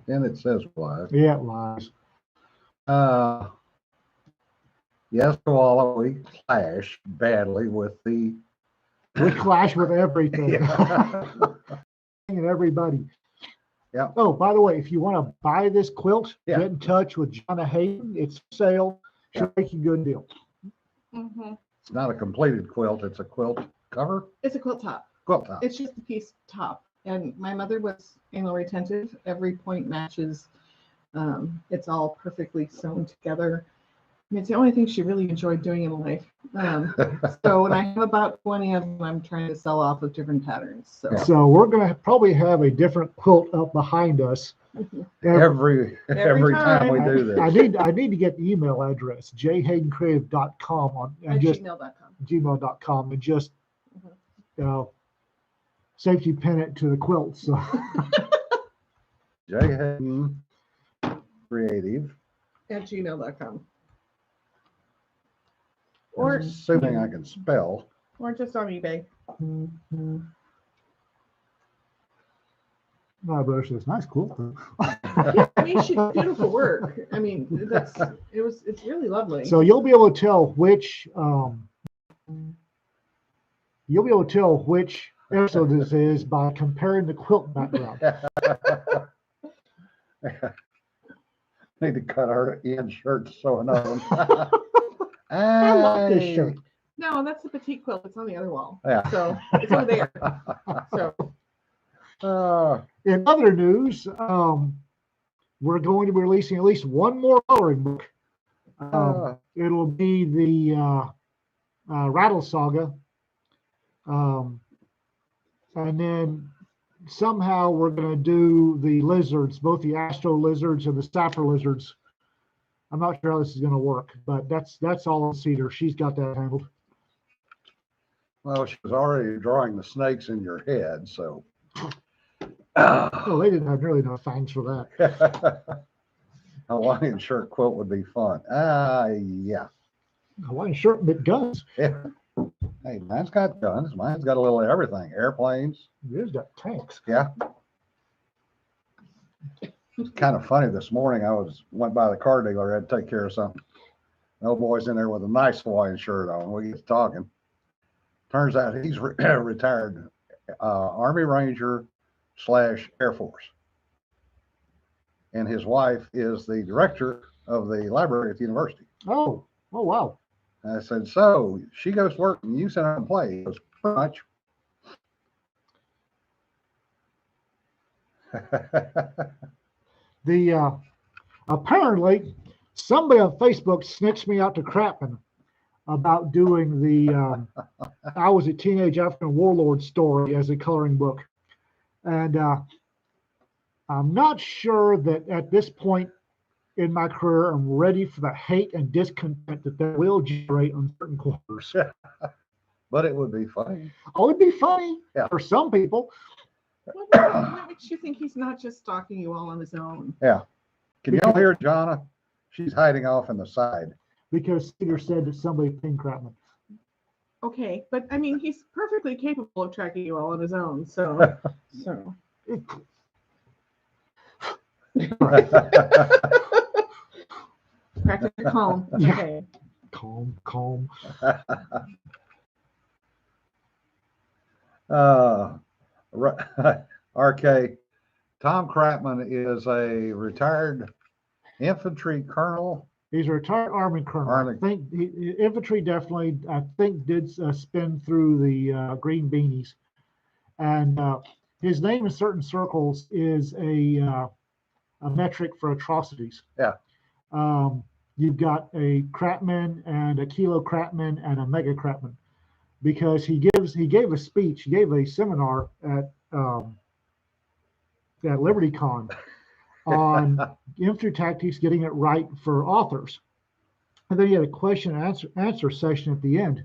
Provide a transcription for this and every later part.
And it says why. Yeah, it lies. Yes, Koala, we clash badly with the. We clash with everything Yeah. and everybody. Yeah. Oh, by the way, if you want to buy this quilt, Yeah. get in touch with Jonna Hayden. It's for sale. She'll make you a good deal. Mm-hmm. It's not a completed quilt, it's a quilt cover, It's a quilt top. quilt top. It's just a piece top. And my mother was anal retentive. Every point matches. It's all perfectly sewn together. I mean, it's the only thing she really enjoyed doing in life. So when I have about 20 of them, I'm trying to sell off of different patterns. So So we're going to probably have a different quilt up behind us. Every time we time. do this. I need to get the email address, jhaydencreative.com on at and just gmail.com. gmail.com and just Mhm. you know safety pin it to the quilt. So Jay Hayden Creative. At gmail.com. Or Assuming I can spell. just on eBay. my brother says, nice quilt. I mean, she did beautiful work. I mean, it's really lovely. So you'll be able to tell which episode this is by comparing the quilt background. Need to cut our end shirt to sew another one. I love this shirt. No, that's the petite quilt. It's on the other wall. Yeah. So it's over there. So In other news, we're going to be releasing at least one more coloring book. It'll be the Rattle Saga. And then somehow we're going to do the lizards, both the Astro lizards and the Sapper lizards. I'm not sure how this is going to work, but that's all on Cedar. She's got that handled. Well, she was already drawing the snakes in your head, so. Oh, they didn't have nearly enough fangs for that. Hawaiian shirt quilt would be fun. Yeah. Hawaiian shirt with guns. Yeah. Hey, mine's got guns. Mine's got a little of everything. Airplanes. There's got tanks. Yeah. It's kind of funny. This morning I went by the car dealer. I had to take care of something. The old boy's in there with a nice Hawaiian shirt on. We get talking. Turns out he's retired Army Ranger / Air Force. And his wife is the director of the library at the university. Oh wow. And I said, so she goes to work and you sit down and play. He goes, pretty much. The apparently somebody on Facebook snitched me out to Crapman about doing the I was a teenage African warlord story as a coloring book, and I'm not sure that at this point in my career I'm ready for the hate and discontent that will generate on certain corners. But it would be funny. Oh, it'd be funny Yeah. for some people. what makes you think he's not just stalking you all on his own? Yeah. Can y'all hear Jonna? She's hiding off in the side. Because Peter said that somebody pinned Crapman. Okay, but I mean, he's perfectly capable of tracking you all on his own. So practice your calm. It's Yeah. okay. Calm. RK, Tom Crapman is a retired infantry colonel. He's a retired Army colonel. Army. I think infantry definitely, I think, did spin through the green beanies. And his name in certain circles is a metric for atrocities. Yeah. You've got a Crapman and a Kilo Crapman and a Mega Crapman, because he gave a speech, he gave a seminar at LibertyCon on infantry tactics, getting it right for authors. And then he had a question and answer session at the end.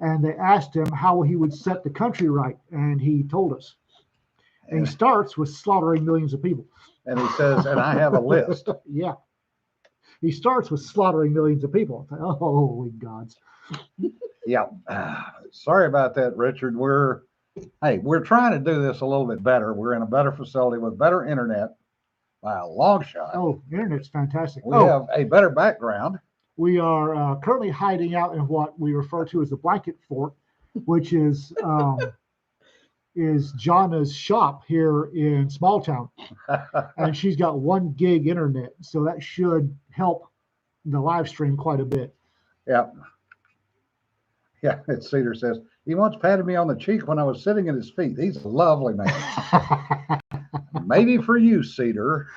And they asked him how he would set the country right. And he told us. And he starts with slaughtering millions of people. And he says, and I have a list. Yeah. He starts with slaughtering millions of people. Like, oh, holy gods. Yeah. Sorry about that, Richard. We're trying to do this a little bit better. We're in a better facility with better internet. by a long shot. Oh, internet's fantastic. We Oh, have a better background. we are currently hiding out in what we refer to as the blanket fort, which is Jana's shop here in Small Town, and she's got 1 gig internet, so that should help the live stream quite a bit. Yeah. Yeah, it's Cedar says, he once patted me on the cheek when I was sitting at his feet. He's a lovely man. Maybe for you, Cedar.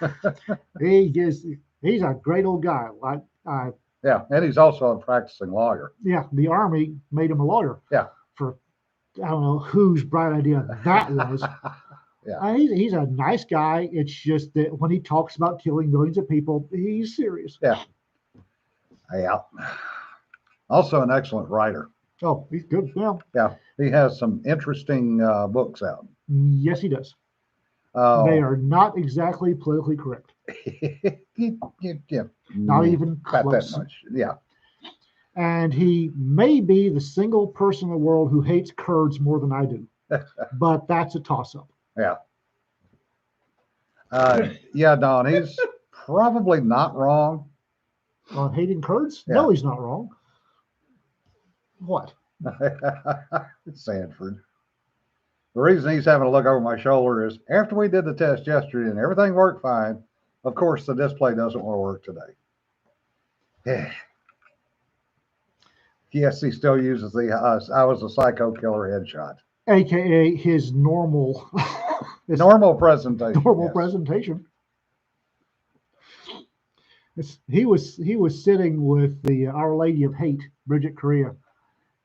He's a great old guy. Yeah, and he's also a practicing lawyer. Yeah, the Army made him a lawyer. Yeah. For, I don't know whose bright idea that was. Yeah. He's a nice guy. It's just that when he talks about killing millions of people, he's serious. Yeah. Yeah. Also an excellent writer. Oh, he's good. Well, Yeah, he has some interesting books out. yes, he does. They are not exactly politically correct. Yeah, Not even about that close. much. Yeah. And he may be the single person in the world who hates Kurds more than I do. But that's a toss-up. Yeah. Yeah, Don, he's probably not wrong. On hating Kurds? Yeah. No, he's not wrong. What? Sanford. The reason he's having to look over my shoulder is after we did the test yesterday and everything worked fine, of course, the display doesn't want to work today. Yeah. Yes, he still uses the I was a psycho killer headshot. AKA his normal his Normal presentation. normal yes. presentation. He was sitting with the Our Lady of Hate, Bridget Correa,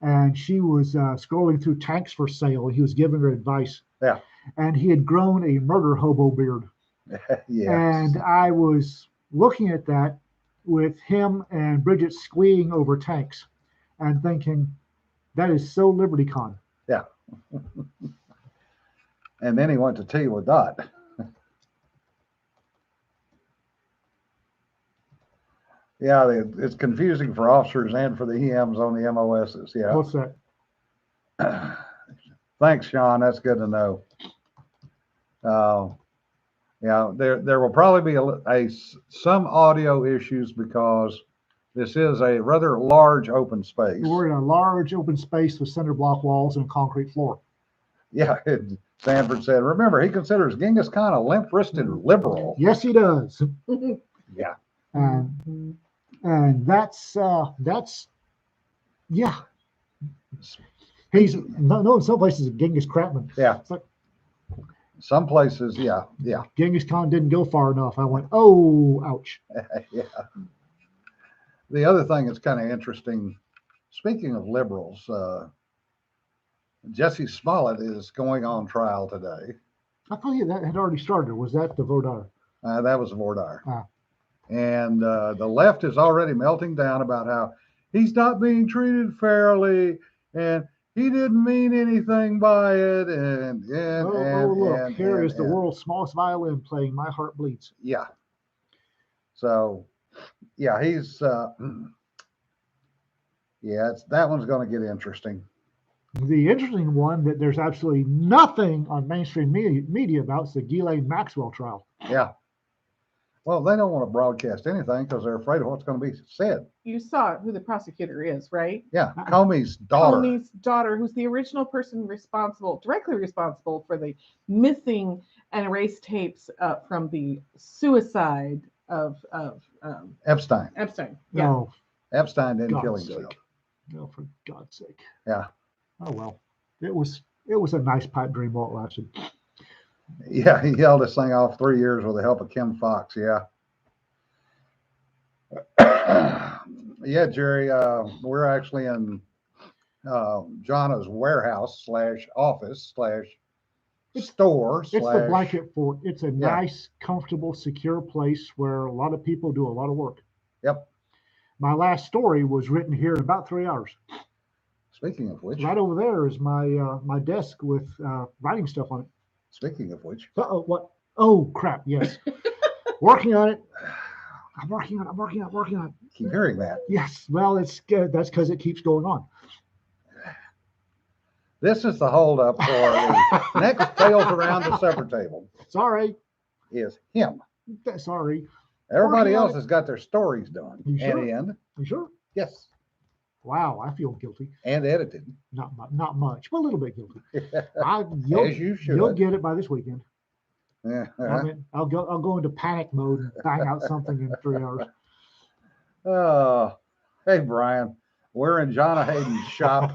and she was scrolling through tanks for sale. He was giving her advice. Yeah. And he had grown a murder hobo beard. Yes. And I was looking at that with him and Bridget squeeing over tanks and thinking, that is so Liberty Con. Yeah. And then he went to tea with Dot. Yeah, it's confusing for officers and for the EMs on the MOSs. Yeah. What's that? Thanks, Sean. That's good to know. Yeah, there will probably be some audio issues because this is a rather large open space. We're in a large open space with cinder block walls and a concrete floor. Yeah, Sanford said, remember, he considers Genghis Khan a limp-wristed liberal. Yes, he does. Yeah. And that's yeah. He's no in some places Genghis Kratman. Yeah. It's like Some places, yeah, yeah. Genghis Khan didn't go far enough. I went, oh, ouch. Yeah. The other thing that's kind of interesting, speaking of liberals, Jesse Smollett is going on trial today. I thought that had already started. Was that the Vodar? That was Vordar. Ah. And the left is already melting down about how he's not being treated fairly and he didn't mean anything by it. And Look, here is the world's smallest violin playing My Heart Bleeds. Yeah. So, yeah, he's, that one's going to get interesting. The interesting one that there's absolutely nothing on mainstream media about is the Ghislaine Maxwell trial. Yeah. Well, they don't want to broadcast anything because they're afraid of what's going to be said. You saw who the prosecutor is, right? Yeah, Comey's daughter. Comey's daughter, who's the original person directly responsible for the missing and erased tapes from the suicide of Epstein. Epstein. Yeah. No, Epstein didn't kill God's himself. sake. No, for God's sake. Yeah. Oh well. It was a nice pipe dream while it lasted. Yeah, he held this thing off 3 years with the help of Kim Fox. Yeah. Yeah, Jerry, we're actually in Jana's warehouse / office / store / It's the blanket fort. It's a nice, comfortable, secure place where a lot of people do a lot of work. Yep. My last story was written here in about 3 hours. Speaking of which. Right over there is my my desk with writing stuff on it. Speaking of which. Uh-oh, what? Oh, crap, yes. Working on it. I'm working on it. Keep hearing that. Yes, well, it's good. That's because it keeps going on. This is the holdup for the next Tales Around the Supper Table. Sorry. Is him. Sorry. Everybody Working on else it. has got their stories done You sure? and in. You sure? Yes, Wow, I feel guilty. and edited. Not much, but a little bit guilty. As you should. You'll get it by this weekend. Yeah. I mean, I'll go into panic mode and bang out something in 3 hours. Oh, hey, Brian. We're in John Hayden's shop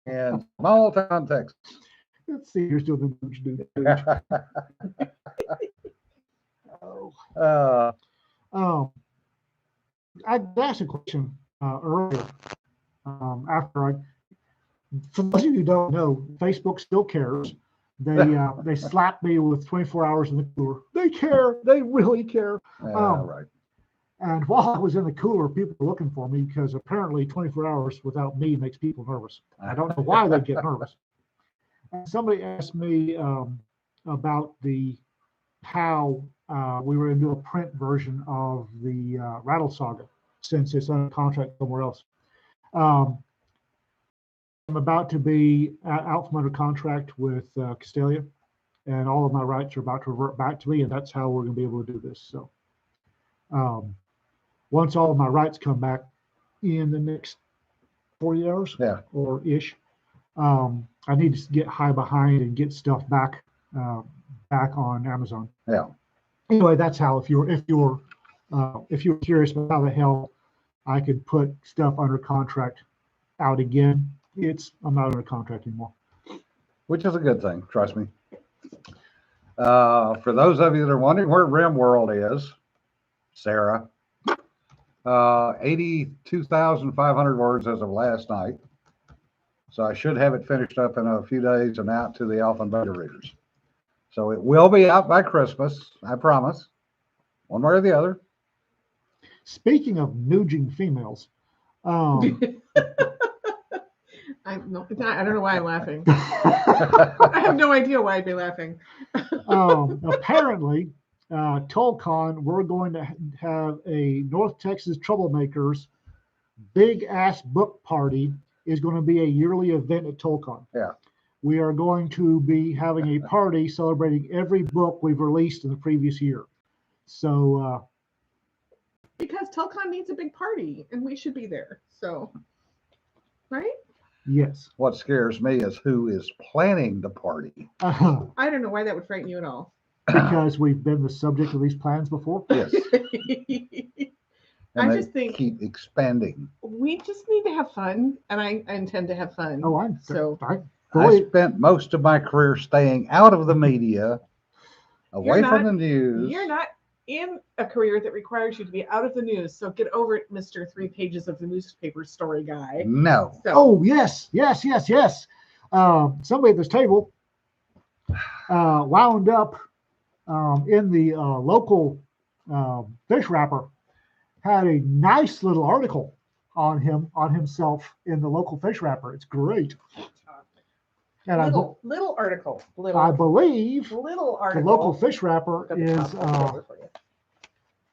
in small town, Texas. Let's see who's doing the dude. Oh. uh, I asked a question earlier. After for those of you who don't know, Facebook still cares. They slapped me with 24 hours in the cooler. They care. They really care. right. And while I was in the cooler, people were looking for me because apparently 24 hours without me makes people nervous. I don't know why they get nervous. And somebody asked me about how we were going to do a print version of the Rattle Saga since it's under contract somewhere else. I'm about to be out from under contract with Castalia, and all of my rights are about to revert back to me, and that's how we're going to be able to do this. So once all of my rights come back in the next 40 hours or ish, I need to get high behind and get stuff back on Amazon. Yeah. Anyway, that's how if you're curious about how the hell I could put stuff under contract out again, I'm not under contract anymore. Which is a good thing, trust me. For those of you that are wondering where RimWorld is, Sarah, 82,500 words as of last night. So I should have it finished up in a few days and out to the alpha and beta readers. So it will be out by Christmas, I promise, one way or the other. Speaking of nooging females, I don't know why I'm laughing. I have no idea why I'd be laughing. Apparently, TollCon, we're going to have a North Texas Troublemakers big ass book party. Is going to be a yearly event at TollCon. Yeah. We are going to be having a party celebrating every book we've released in the previous year. So because TollCon needs a big party and we should be there. So, right? Yes. What scares me is who is planning the party. I don't know why that would frighten you at all. Because we've been the subject of these plans before. Yes. I just think keep expanding. We just need to have fun, and I intend to have fun. Oh, I spent most of my career staying out of the media, away from the news. You're not in a career that requires you to be out of the news, so get over it, Mr. 3 pages of the newspaper story guy. No. So. Oh, yes. Somebody at this table wound up in the local fish wrapper, had a nice little article on himself in the local fish wrapper. It's great. And little article. I believe little article. The local fish wrapper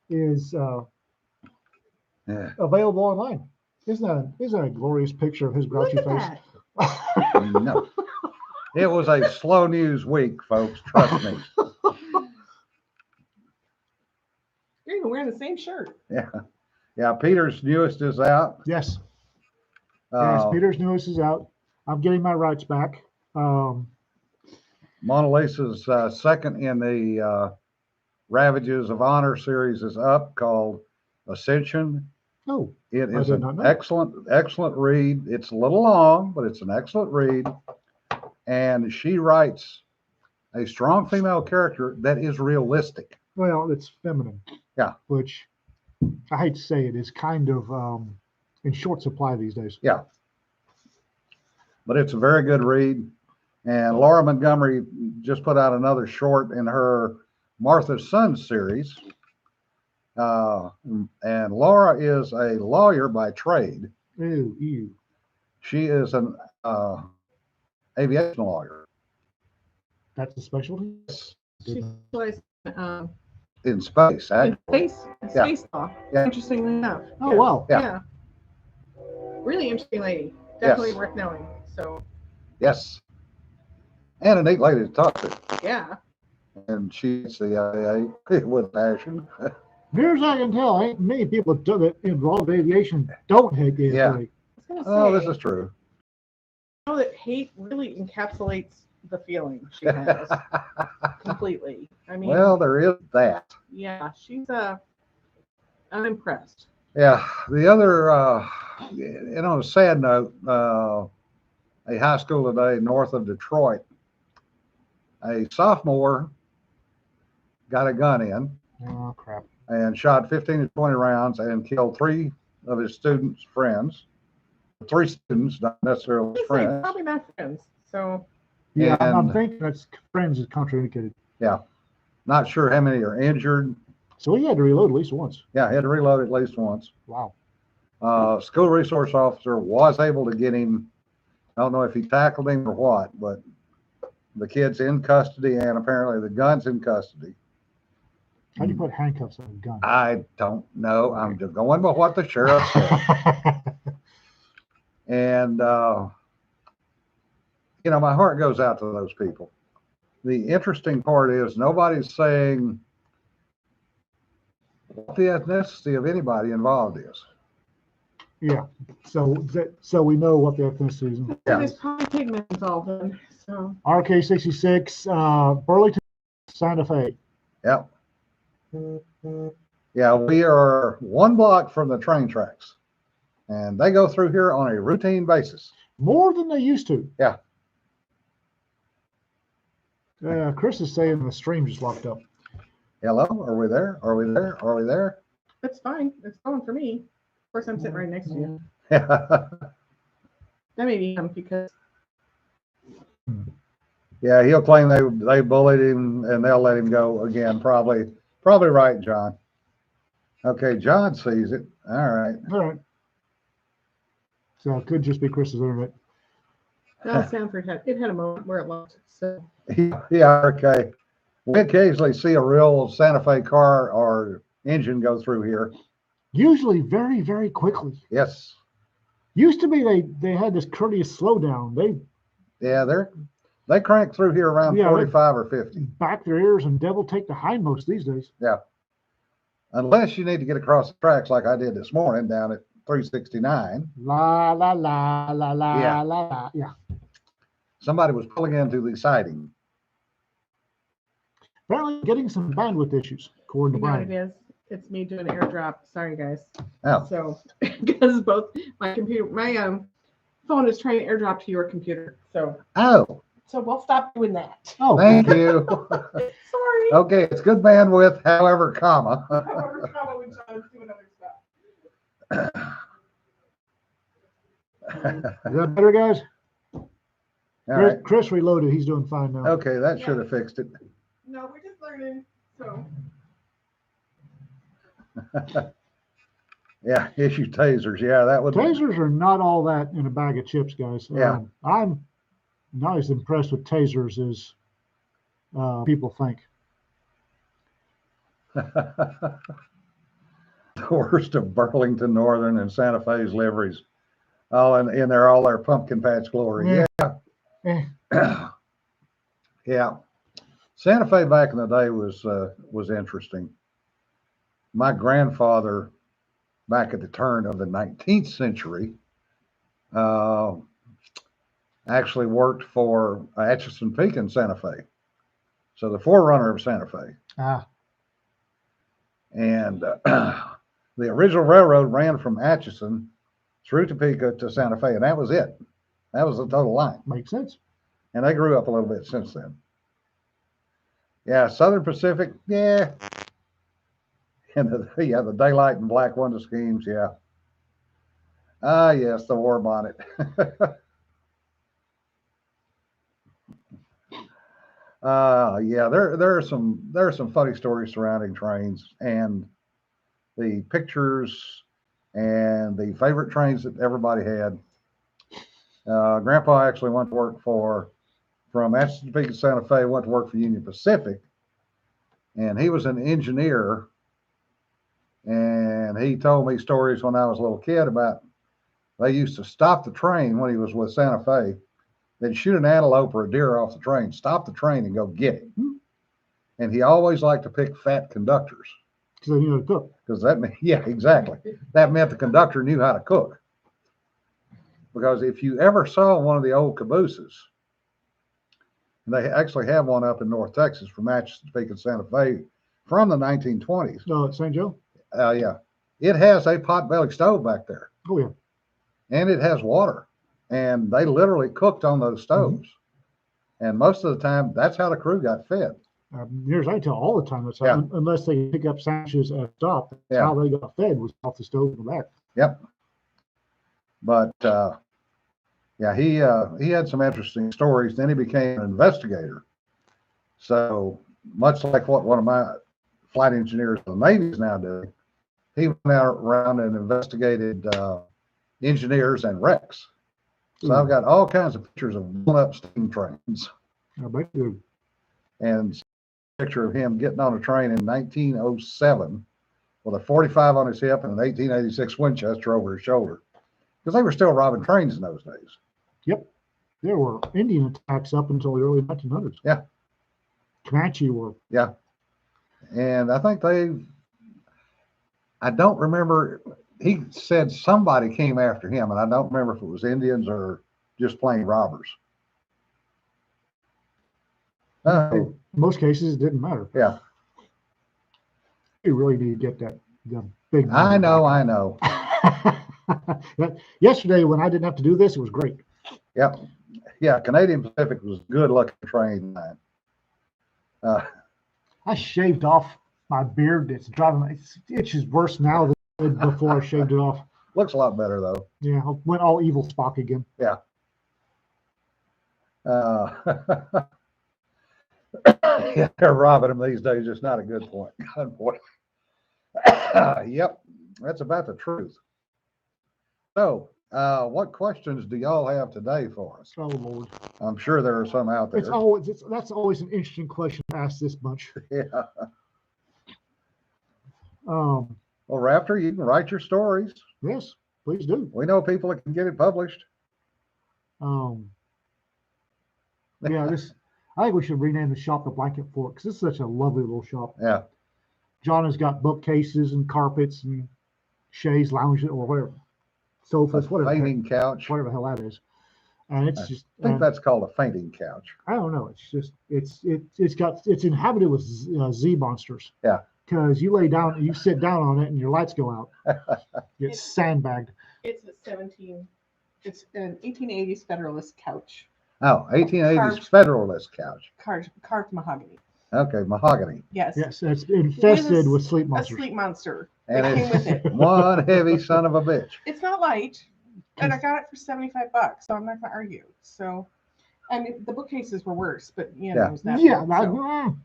is available online. Isn't that a glorious picture of his grouchy face? No. It was a slow news week, folks. Trust me. You're even wearing the same shirt. Yeah. Peter's newest is out. Yes. Yes, Peter's newest is out. I'm getting my rights back. Mona Lisa's second in the Ravages of Honor series is up, called Ascension. Oh, it is an excellent read. It's a little long, but it's an excellent read. And she writes a strong female character that is realistic. Well, it's feminine. Yeah. Which I hate to say it is kind of in short supply these days. Yeah. But it's a very good read. And Laura Montgomery just put out another short in her Martha's Son series. And Laura is a lawyer by trade. Ew. She is an aviation lawyer. That's a specialty? She plays in space, actually. Space law. Yeah. Interestingly enough. Oh, yeah. Wow. Yeah. Really interesting lady. Definitely worth knowing. So. Yes. And a neat lady to talk to. Yeah. and she CIA with passion. Near as I can tell, ain't many people that involved in aviation don't hate the Yeah. FAA. I was gonna Oh, this say, is true. I know that hate really encapsulates the feeling she has completely. I mean, Well, there is that. yeah, she's I'm impressed. Yeah. The other, on a sad note, a high school today north of Detroit, a sophomore got a gun in Oh crap! and shot 15 to 20 rounds and killed three of his students' friends. Three students, not necessarily his I was gonna say, friends. probably not friends. So Yeah, I'm And thinking that's friends is contraindicated. not sure how many are injured. So he had to reload at least once. Yeah, he had to reload at least once. Wow. School resource officer was able to get him. I don't know if he tackled him or what, but the kid's in custody and apparently the gun's in custody. How do you put handcuffs on a gun? I don't know. I'm just going by what the sheriff said. And, my heart goes out to those people. The interesting part is nobody's saying what the ethnicity of anybody involved is. Yeah. So we know what the ethnicity is. Yeah. there's probably pigment involved in. So RK66, Burlington, Santa Fe. Yep. Yeah, we are one block from the train tracks, and they go through here on a routine basis. More than they used to. Yeah. Chris is saying the stream just locked up. Hello, are we there? Are we there? Are we there? that's fine. It's going for me. Of course, I'm sitting right next to you. Yeah. That may be him because Yeah, he'll claim they bullied him and they'll let him go again. Probably right, John. Okay, John sees it. All right. All right. So it could just be Chris's internet. Sanford had a moment where it lost. So Yeah, okay. We occasionally see a real Santa Fe car or engine go through here. Usually very, very quickly. Yes. Used to be they had this courteous slowdown. They They crank through here around Yeah, 45 or 50. back their ears and devil take the hindmost these days. Unless you need to get across the tracks like I did this morning down at 369. La la la la la Yeah. la la. Yeah. Somebody was pulling into the siding. Apparently getting some bandwidth issues, according you to know what it Brian. is. It's me doing airdrop. Sorry, guys. Oh, So because both my phone is trying to airdrop to your computer. So we'll stop doing that. Oh, thank you. Sorry. Okay, it's good bandwidth, however, comma. However, probably John's doing other stuff. is that better, guys? All right. Chris reloaded. He's doing fine now. Okay, that should have fixed it. No, we're just learning. So Yeah, issue tasers. Yeah, that would be. Tasers are not all that in a bag of chips, guys. Yeah. I'm not as impressed with tasers as people think. The worst of Burlington Northern and Santa Fe's liveries. All in there, all their pumpkin patch glory. Eh. Yeah. Santa Fe back in the day was interesting. My grandfather, back at the turn of the 19th century, actually worked for Atchison Peak in Santa Fe. So the forerunner of Santa Fe. Ah, And the original railroad ran from Atchison through Topeka to Santa Fe, and that was it. That was the total line. makes sense. And they grew up a little bit since then. Yeah, Southern Pacific, yeah. And the daylight and black window schemes, yeah. Ah, yes, the war bonnet. Yeah, there are some funny stories surrounding trains and the pictures and the favorite trains that everybody had. Grandpa actually went to work from Atchison Peak to Santa Fe, went to work for Union Pacific, and he was an engineer. And he told me stories when I was a little kid about they used to stop the train when he was with Santa Fe. They'd shoot an antelope or a deer off the train, stop the train and go get it. And he always liked to pick fat conductors Because they knew how to cook. because that meant, yeah, exactly. That meant the conductor knew how to cook. Because if you ever saw one of the old cabooses, they actually have one up in North Texas from Atchison Peak and Santa Fe from the 1920s. No, St. Joe? Yeah, it has a potbelly stove back there, Oh, yeah. and it has water, and they literally cooked on those stoves. And most of the time, that's how the crew got fed. Here's I tell all the time. That's how, Yeah. unless they pick up sandwiches at a stop, that's Yeah. how they got fed was off the stove in the back. Yep. But yeah, he had some interesting stories. Then he became an investigator. So much like what one of my flight engineers in the Navy is now doing, he went out around and investigated engineers and wrecks. So I've got all kinds of pictures of blown up steam trains, I bet you. and a picture of him getting on a train in 1907 with a 45 on his hip and an 1886 Winchester over his shoulder, because they were still robbing trains in those days. There were Indian attacks up until the early 1900s. Yeah. Comanche were. Yeah. And I think I don't remember, he said somebody came after him, and I don't remember if it was Indians or just plain robbers. In most cases, it didn't matter. Yeah. You really need to get the big. I know. But yesterday, when I didn't have to do this, it was great. Yep. Yeah, Canadian Pacific was a good looking train line. I shaved off my beard. It's driving me. It itches worse now than it did before I shaved it off. Looks a lot better though. Yeah, I went all evil Spock again. Yeah, they're robbing them these days. It's not a good point. God, boy. Yep, that's about the truth. So, what questions do y'all have today for us? Oh Lord, I'm sure there are some out there. that's always an interesting question to ask this bunch. Yeah. Well, Raptor, you can write your stories. yes, please do. We know people that can get it published. Yeah, I think we should rename the shop the Blanket Fort because it's such a lovely little shop. Yeah. John has got bookcases and carpets and chaise lounge or whatever, sofas, whatever, Fainting couch. whatever the hell that is. And it's just, I think that's called a fainting couch. I don't know. It's just, it's inhabited with Z monsters. Yeah. Because you lay down, you sit down on it and your lights go out. It's sandbagged. It's it's an 1880s Federalist couch, Oh, 1880s Carved. Federalist couch. carved mahogany. Okay, mahogany. Yes. Yes, it's infested a- with sleep A monsters. sleep monster. And That came with it's it. one heavy son of a bitch. It's not light, and I got it for $75, so I'm not gonna argue. So, I mean, the bookcases were worse, but you know, Yeah. it was that. Yeah, big, that, so.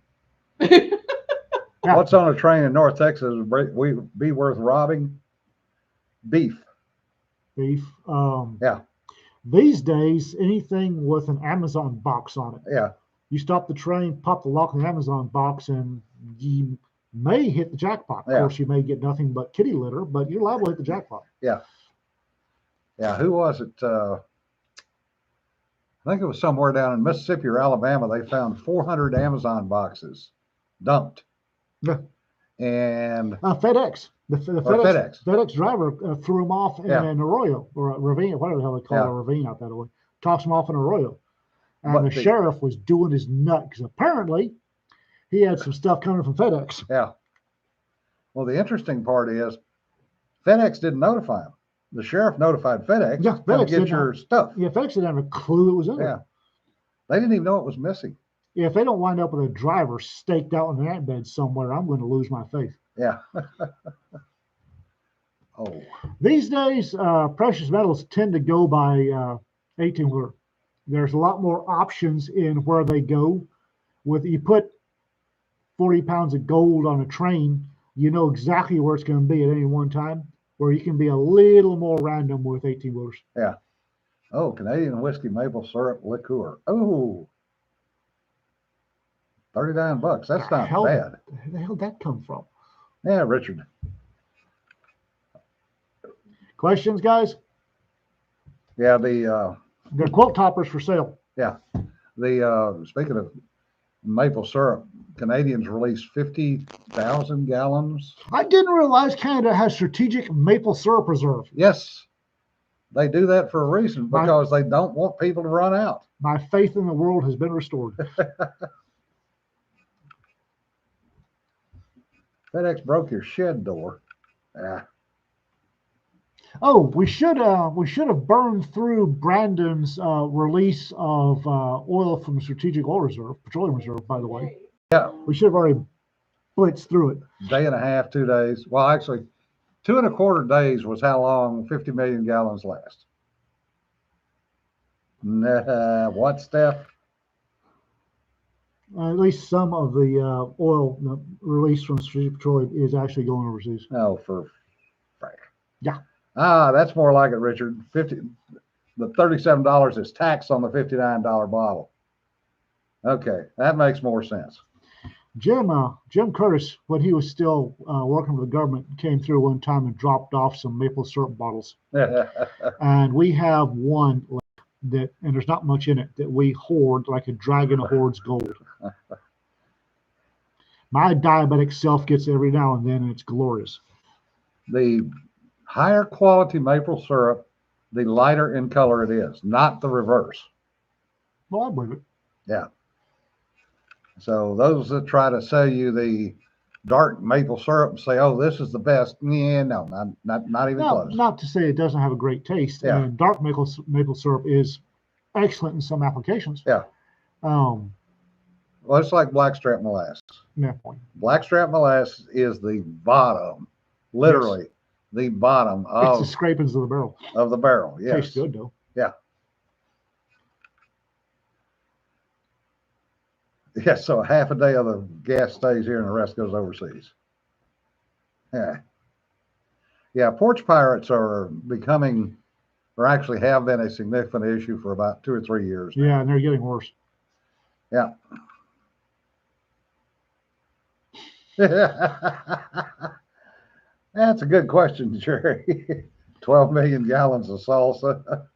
Yeah. What's on a train in North Texas would be worth robbing? Beef. beef. Yeah. These days, anything with an Amazon box on it. Yeah. You stop the train, pop the lock in the Amazon box, and you may hit the jackpot. Of Yeah. course, you may get nothing but kitty litter, but you're liable to hit the jackpot. Yeah. Who was it? I think it was somewhere down in Mississippi or Alabama. They found 400 Amazon boxes dumped. Yeah. And FedEx. The FedEx. FedEx driver threw him off in Yeah. an arroyo or a ravine, whatever the hell they call Yeah. a ravine out that way. Tossed him off in an arroyo. And But the the- sheriff was doing his nut because apparently he had some stuff coming from FedEx. yeah. Well, the interesting part is FedEx didn't notify him. The sheriff notified FedEx. Yeah, "Come FedEx get didn't your stuff. Yeah, FedEx didn't have a clue it was in Yeah. there. They didn't even know it was missing. Yeah, if they don't wind up with a driver staked out in an ant bed somewhere, I'm going to lose my faith. Yeah. Oh, These days, precious metals tend to go by 18-wheeler. There's a lot more options in where they go. With you put 40 pounds of gold on a train, you know exactly where it's going to be at any one time, where you can be a little more random with 18-wheelers. oh, Canadian whiskey maple syrup liqueur. Oh, $39. That's not bad. Where the hell did that come from? Yeah, Richard. Questions, guys? Yeah, the They're quilt toppers for sale. speaking of Maple syrup. Canadians released 50,000 gallons. I didn't realize Canada has strategic maple syrup reserve. Yes, they do that for a reason, My- because they don't want people to run out. My faith in the world has been restored. FedEx broke your shed door. Yeah. Oh, we should have burned through Brandon's release of oil from Strategic Oil Reserve, Petroleum Reserve, by the way. Yeah. We should have already blitzed through it. Day and a half, 2 days. Well, actually, 2.25 days was how long 50 million gallons last. What, Steph? At least some of the oil released from Strategic Petroleum is actually going overseas. Oh, for frack. Yeah. That's more like it, Richard. The $37 is tax on the $59 bottle. Okay, that makes more sense. Jim Curtis, when he was still working for the government, came through one time and dropped off some maple syrup bottles. And we have one that, and there's not much in it, that we hoard like a dragon hoards gold. My diabetic self gets it every now and then, and it's glorious. The higher quality maple syrup, the lighter in color it is, not the reverse. Well, I believe it. Yeah. So those that try to sell you the dark maple syrup and say, "Oh, this is the best," yeah, no, not even close. Not to say it doesn't have a great taste. Yeah. And dark maple syrup is excellent in some applications. Yeah. Um, Well, it's like blackstrap molasses. yeah, point. Blackstrap molasses is the bottom, literally the bottom It's the of scrapings of the barrel. the barrel. Yes. Tastes good though. Yeah, so half a day of the gas stays here and the rest goes overseas. Yeah. Yeah, porch pirates are becoming, or actually have been, a significant issue for about 2 or 3 years now. Yeah, and they're getting worse. Yeah. That's a good question, Jerry. 12 million gallons of salsa.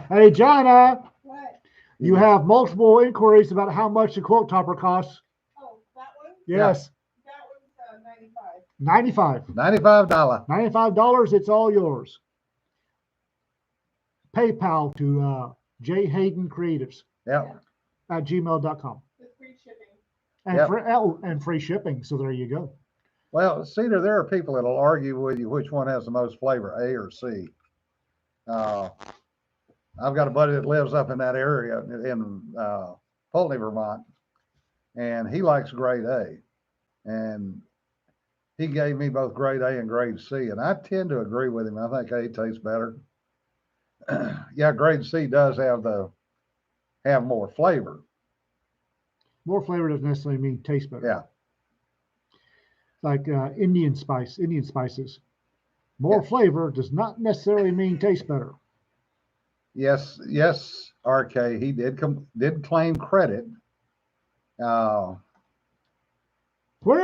Hey, Jana, What? you have multiple inquiries about how much the quote topper costs. Oh, that one? Yes, That one's 95. $95. $95. $95, it's all yours. PayPal to J Hayden Creatives Yep. at gmail.com. With free shipping. And, Yep. and free shipping. So there you go. Well, Cedar, there are people that'll argue with you which one has the most flavor, A or C. I've got a buddy that lives up in that area in Poultney, Vermont, and he likes grade A. And he gave me both grade A and grade C, and I tend to agree with him. I think A tastes better. Yeah, grade C does have more flavor. More flavor doesn't necessarily mean taste better. Yeah. Like Indian spices. More flavor does not necessarily mean taste better. Yes, RK, he did claim credit. Where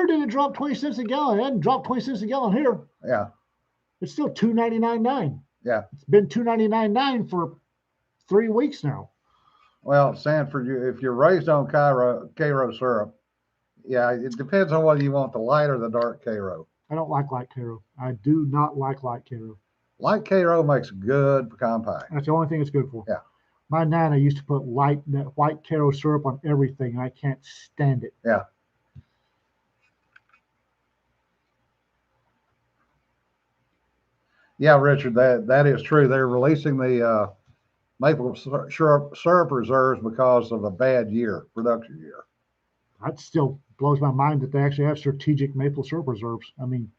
did it drop 20 cents a gallon? It hadn't dropped 20 cents a gallon here. Yeah, It's still $2.99.9. yeah. It's been $2.99.9 for 3 weeks now. Well, Sanford, if you're raised on Cairo syrup, yeah, it depends on whether you want the light or the dark Cairo. I don't like light Cairo. I do not like light Cairo. Light Cairo makes good pecan pie. That's the only thing it's good for. Yeah. My nana used to put white Cairo syrup on everything, and I can't stand it. Yeah. Yeah, Richard, that is true. They're releasing the maple syrup reserves because of a bad production year. That still blows my mind that they actually have strategic maple syrup reserves. I mean,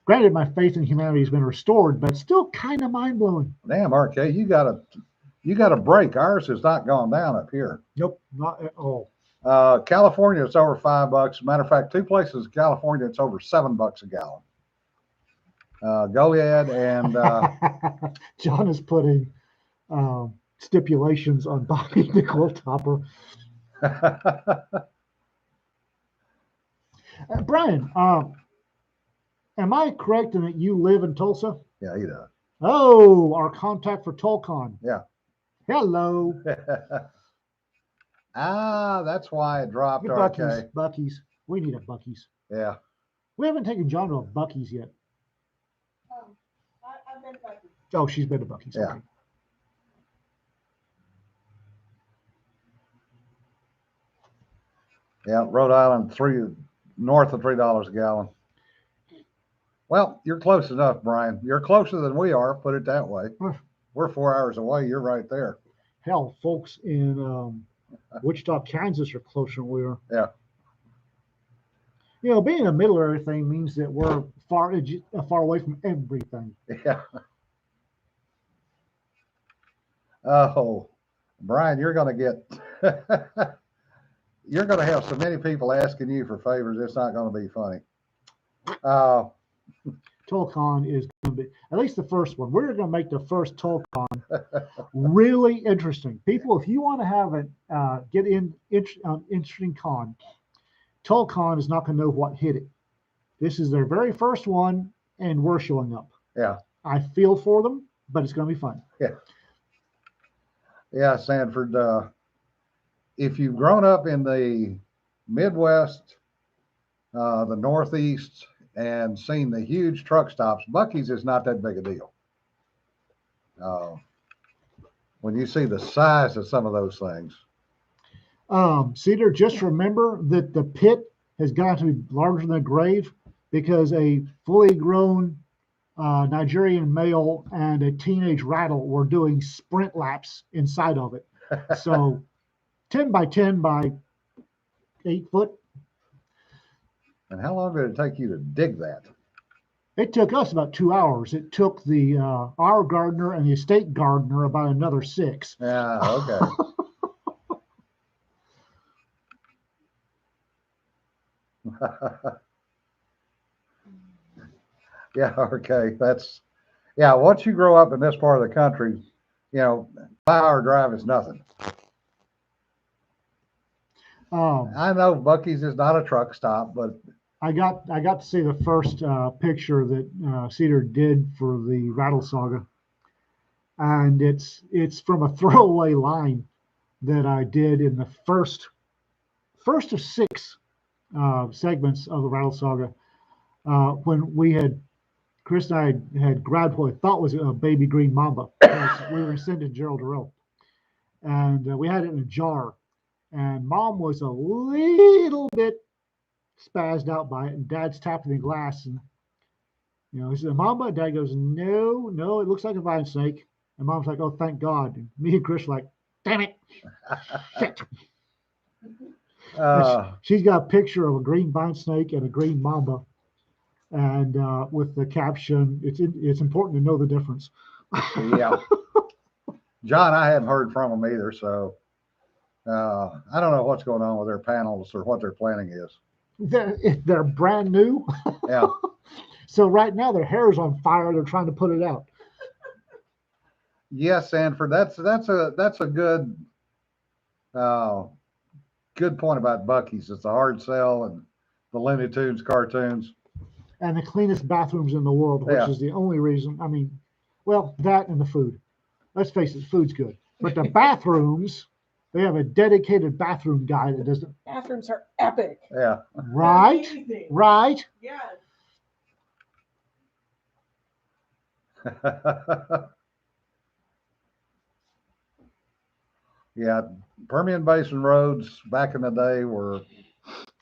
granted, my faith in humanity has been restored, but still kind of mind blowing. Damn, RK, you got a break. Ours has not gone down up here. Nope, not at all. California, it's over $5. Matter of fact, 2 places in California, it's over $7 a gallon. Goliad and John is putting stipulations on buying the quote topper. Brian, am I correct in that you live in Tulsa? Yeah, he does. Oh, our contact for TulCon. Yeah. Hello. Ah, that's why it dropped. Get Bucky's. RK. Bucky's. We need a Bucky's. Yeah. We haven't taken John to a Bucky's yet. I've been back. Oh, she's been to Bucky's. Yeah. Okay. Yeah, Rhode Island, north of $3 a gallon. Well, you're close enough, Brian. You're closer than we are, put it that way. We're 4 hours away. You're right there. Hell, folks in Wichita, Kansas are closer than we are. Yeah. You know, being in the middle of everything means that we're far away from everything. Yeah. Oh, Brian, you're going to get, you're going to have so many people asking you for favors. It's not going to be funny. TollCon is going to be, at least the first one. We're going to make the first TollCon really interesting. People, if you want to have a interesting con, TollCon is not going to know what hit it. This is their very first one, and we're showing up. Yeah. I feel for them, but it's going to be fun. Yeah. Yeah, Sanford. If you've grown up in the Midwest, the Northeast, and seen the huge truck stops, Bucky's is not that big a deal. When you see the size of some of those things. Cedar, just remember that the pit has got to be larger than a grave because a fully grown Nigerian male and a teenage rattle were doing sprint laps inside of it. So 10 by 10 by 8 foot. And how long did it take you to dig that? It took us about 2 hours. It took the our gardener and the estate gardener about another 6. Yeah, okay. Yeah, okay. Once you grow up in this part of the country, 5-hour drive is nothing. I know Bucky's is not a truck stop, but I got to see the first picture that Cedar did for the Rattle Saga, and it's from a throwaway line that I did in the first of 6 segments of the Rattle Saga when Chris and I had grabbed what I thought was a baby green mamba because we were sending Gerald Durrell, and we had it in a jar, and Mom was a little bit spazzed out by it, and Dad's tapping the glass, and he said, "Mama," Dad goes, "No, it looks like a vine snake," and Mom's like, "Oh, thank God." And me and Chris were like, "Damn it, shit." She's got a picture of a green vine snake and a green mamba, and with the caption, "It's important to know the difference." Yeah. John, I hadn't heard from them either, so I don't know what's going on with their panels or what their planning is. They're brand new. Yeah. So right now their hair is on fire. They're trying to put it out. Yes, Sanford. That's a good good point about Bucky's. It's a hard sell and the Looney Tunes cartoons. And the cleanest bathrooms in the world, which is the only reason. I mean, well, that and the food. Let's face it, food's good. But the bathrooms, they have a dedicated bathroom guy that does it. Bathrooms are epic. Yeah. Right? Amazing. Right? Yes. Yeah. Permian Basin roads back in the day were,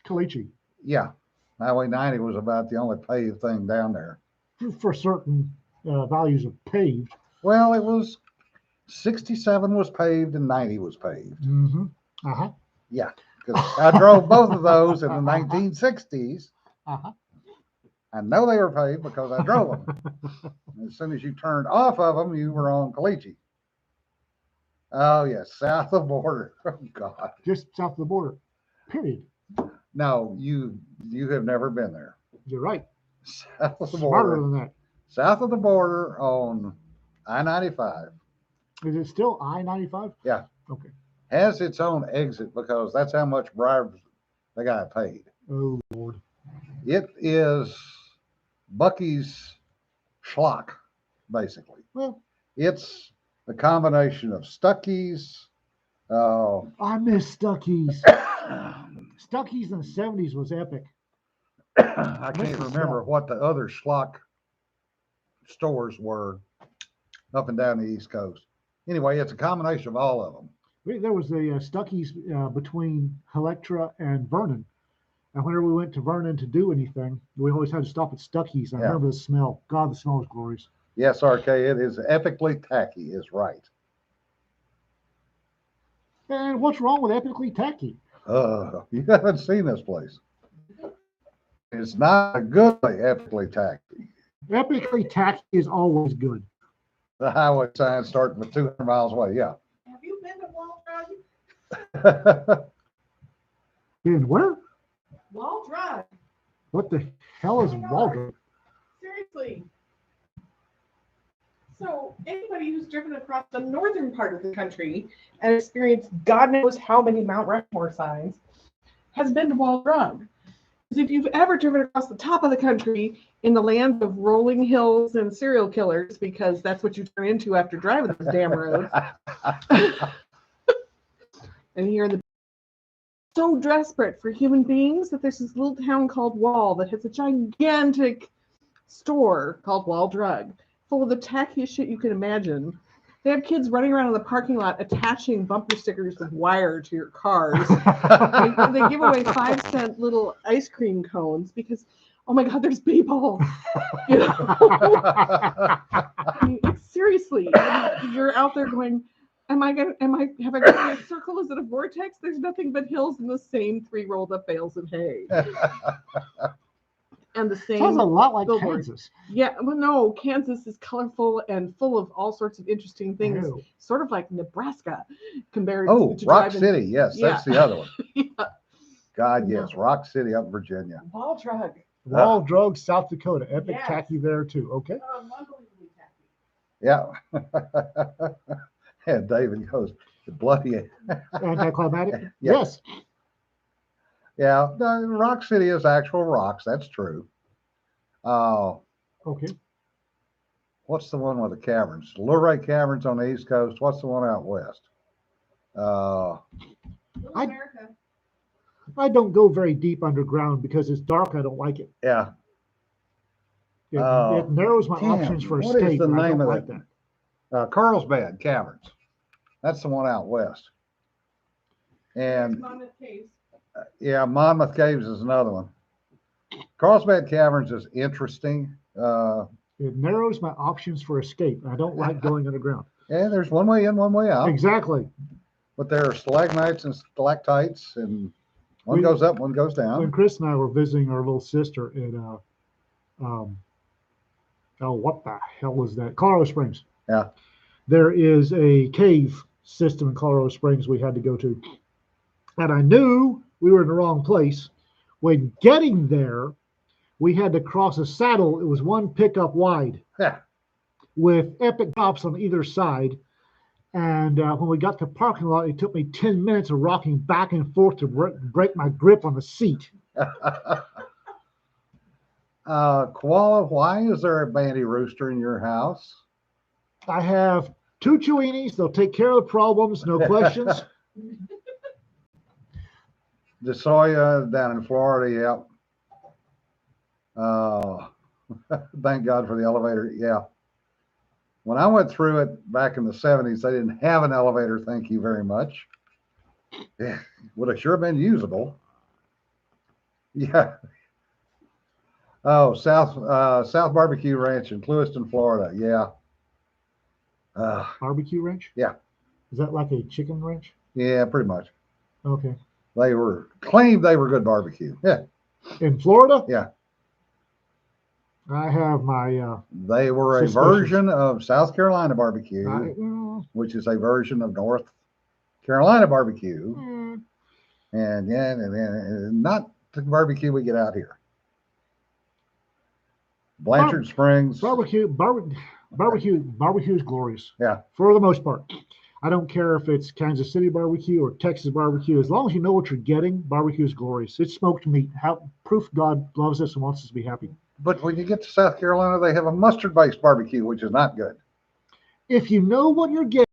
Caliche. yeah. Highway 90 was about the only paved thing down there. For certain values of paved. Well, it was 67 was paved and 90 was paved. Mm-hmm. Uh-huh. Yeah. Because I drove both of those in the 1960s. Uh-huh. I know they were paved because I drove them. As soon as you turned off of them, you were on Caliche. Oh, yes. South of the border. Oh, God. Just south of the border. Period. No, you have never been there. You're right. South of the Smarter border. than that. South of the border on I-95. Is it still I-95? Yeah. Okay. Has its own exit because that's how much bribes the guy paid. Oh, Lord. It is Bucky's schlock, basically. Well, It's a combination of Stuckey's. I miss Stuckey's. Stuckey's in the 70s was epic. I can't Mrs. remember Stuck. what the other schlock stores were up and down the East Coast. Anyway, it's a combination of all of them. There was a Stuckey's between Electra and Vernon. And whenever we went to Vernon to do anything, we always had to stop at Stuckey's. I Yeah. remember the smell. God, the smell was glorious. Yes, RK, it is epically tacky, is right. And what's wrong with epically tacky? You haven't seen this place. It's not a good way, epically tacky. Epically tacky is always good. The highway sign starting with 200 miles away. Yeah. Have you been to Wall Drive? And where? Wall Drive. What the hell is Waldron? Seriously. So anybody who's driven across the northern part of the country and experienced God knows how many Mount Rushmore signs has been to Wall Drive. Because if you've ever driven across the top of the country in the land of rolling hills and serial killers, because that's what you turn into after driving those damn roads, and here in the so desperate for human beings that there's this little town called Wall that has a gigantic store called Wall Drug, full of the tackiest shit you can imagine. They have kids running around in the parking lot attaching bumper stickers with wire to your cars. They give away 5-cent little ice cream cones because, oh my God, there's people. You know? I mean, seriously, you're out there going, have I got a circle? Is it a vortex? There's nothing but hills and the same 3 rolled up bales of hay. And the same. Sounds a lot like billboard. Kansas. Yeah, well, no, Kansas is colorful and full of all sorts of interesting things, Ew. sort of like Nebraska compared Oh, to Rock driving City. Yes, that's the other one. Yeah. God, yes. Rock City up in Virginia. Wall Drug. Wall Drug, South Dakota. Epic Yes. tacky there too. Okay. Unbelievably tacky. Yeah. And David goes, bloody. Anticlimactic? Yeah. Yes. Yeah, the Rock City is actual rocks. That's true. Okay. What's the one with the caverns? Luray Caverns on the East Coast. What's the one out west? Little I- America. I don't go very deep underground because it's dark. I don't like it. Yeah. It, Oh, it narrows my damn. options for What is escape. the and I name don't of like that? that. Carlsbad Caverns. That's the one out west. And Monmouth Caves. yeah, Monmouth Caves is another one. Carlsbad Caverns is interesting. It narrows my options for escape. I don't like going underground. Yeah, there's one way in, one way out. Exactly. But there are stalagmites and stalactites, and one We- goes up, one goes When down. Chris and I were visiting our little sister in, what the hell is that? Colorado Springs. Yeah. There is a cave system in Colorado Springs we had to go to. And I knew we were in the wrong place. When getting there, we had to cross a saddle. It was one pickup wide Yeah. with epic drops on either side. And when we got to the parking lot, it took me 10 minutes of rocking back and forth to break my grip on the seat. Koala, why is there a bandy rooster in your house? I have 2 Chihuahuas. They'll take care of the problems, no questions. DeSoya down in Florida, yeah. Thank God for the elevator. Yeah. When I went through it back in the 70s, they didn't have an elevator. Thank you very much. Yeah, would have sure been usable. Yeah. Oh, South Barbecue Ranch in Clewiston, Florida. Yeah. Barbecue ranch? Yeah. Is that like a chicken ranch? Yeah, pretty much. Okay. They claimed they were good barbecue. Yeah. In Florida? Yeah. I have my, They were a Suspicious. version of South Carolina barbecue, which is a version of North Carolina barbecue. And yeah, and not the barbecue we get out here. Blanchard Springs. barbecue is glorious. Yeah. For the most part. I don't care if it's Kansas City barbecue or Texas barbecue. As long as you know what you're getting, barbecue is glorious. It's smoked meat. Proof God loves us and wants us to be happy. But when you get to South Carolina, they have a mustard-based barbecue, which is not good. if you know what you're getting,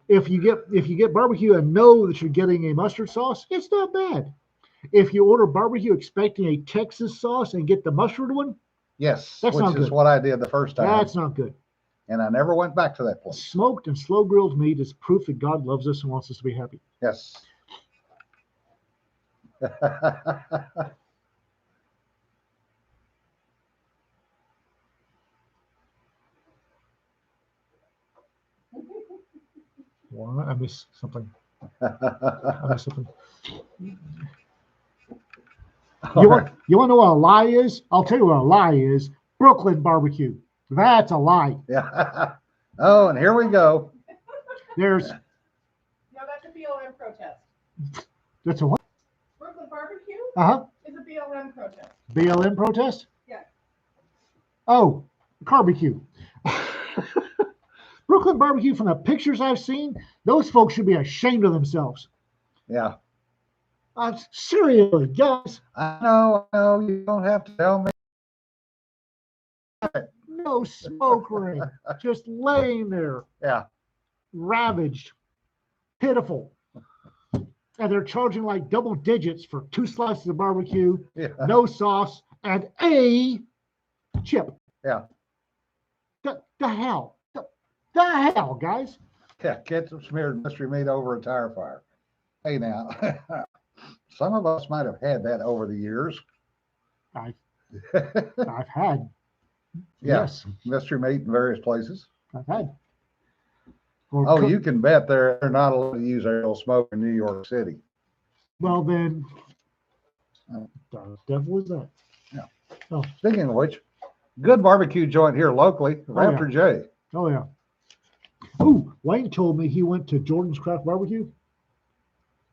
if you get barbecue and know that you're getting a mustard sauce, it's not bad. If you order barbecue expecting a Texas sauce and get the mustard one, Yes, That's which not is good. what I did the first time, that's not good. and I never went back to that place. Smoked and slow grilled meat is proof that God loves us and wants us to be happy. Yes. Well, I missed something. I missed something. You want to know what a lie is? I'll tell you what a lie is. Brooklyn barbecue. That's a lie. Yeah. Oh, and here we go. There's No, that's a BLM protest. that's a what? Brooklyn barbecue Uh-huh. is a BLM protest. BLM protest? Yeah. Oh, barbecue. Brooklyn barbecue, from the pictures I've seen, those folks should be ashamed of themselves. Yeah. Seriously, guys, I know, you don't have to tell me. no smoke ring, just laying there, Yeah. ravaged, pitiful. And they're charging like double digits for 2 slices of barbecue, Yeah. no sauce, and a chip. Yeah. The hell? The hell, guys? Yeah. Ketchup smeared mystery meat over a tire fire. Hey, now, some of us might have had that over the years. I've had. Yeah. Yes, Mystery meat in various places. I've had. Or Oh, cook- you can bet they're not allowed to use aerial smoke in New York City. Well, then, Oh. the devil is that? Speaking of which, good barbecue joint here locally, Raptor J. Oh, yeah. Ooh, Wayne told me he went to Jordan's Craft Barbecue.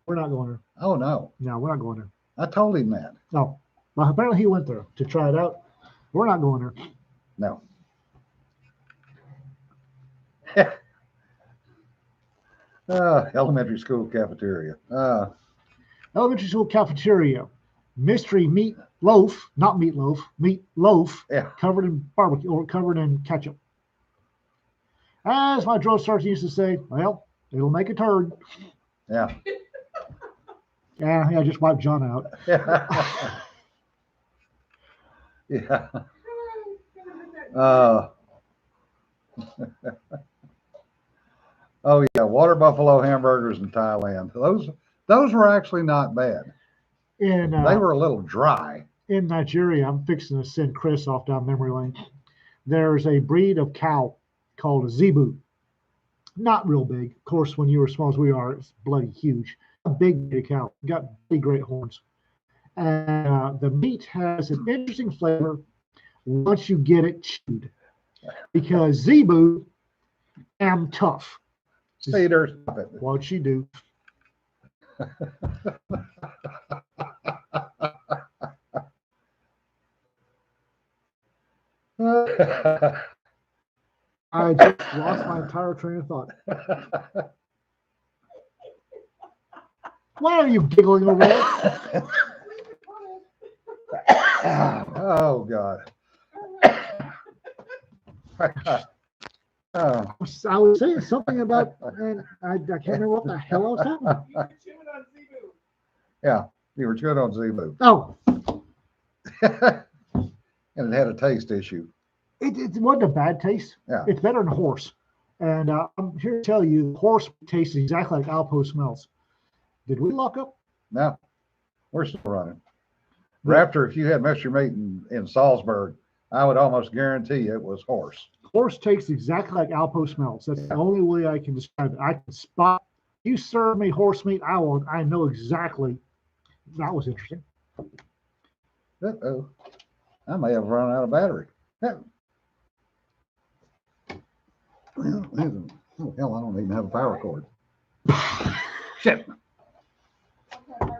We're not going there. Oh, no. No, we're not going there. I told him that. No. Well, apparently he went there to try it out. We're not going there. No. Elementary school cafeteria. Elementary school cafeteria. Mystery meat loaf, not meatloaf, meat loaf Yeah. covered in barbecue or covered in ketchup. As my drill sergeant used to say, well, it'll make a turd. Yeah. Yeah, just wiped John out. Yeah. Oh yeah, water buffalo hamburgers in Thailand. Those were actually not bad. In They were a little dry. in Nigeria, I'm fixing to send Chris off down memory lane. There's a breed of cow called a zebu. Not real big. Of course, when you were as small as we are, it's bloody huge. A big cow. Got big, great horns. And the meat has an interesting flavor once you get it chewed. Because zebu am tough. Peter, stop it. What'd she do? I just lost my entire train of thought. Why are you giggling over there? Oh God. Oh. I was saying something about, and I can't remember what the hell I was talking about. You were chewing on Zebu. Yeah, you were chewing on Zebu. Oh, And it had a taste issue. it wasn't a bad taste. Yeah. It's better than horse. And I'm here to tell you, horse tastes exactly like Alpo smells. Did we lock up? No, we're still running. Raptor, if you had mystery meat in Salzburg, I would almost guarantee you it was horse. Horse tastes exactly like Alpo smells. That's the only way I can describe it. I can spot. You serve me horse meat, I know exactly. That was interesting. Uh-oh. I may have run out of battery. Oh, hell, I don't even have a power cord. Shit.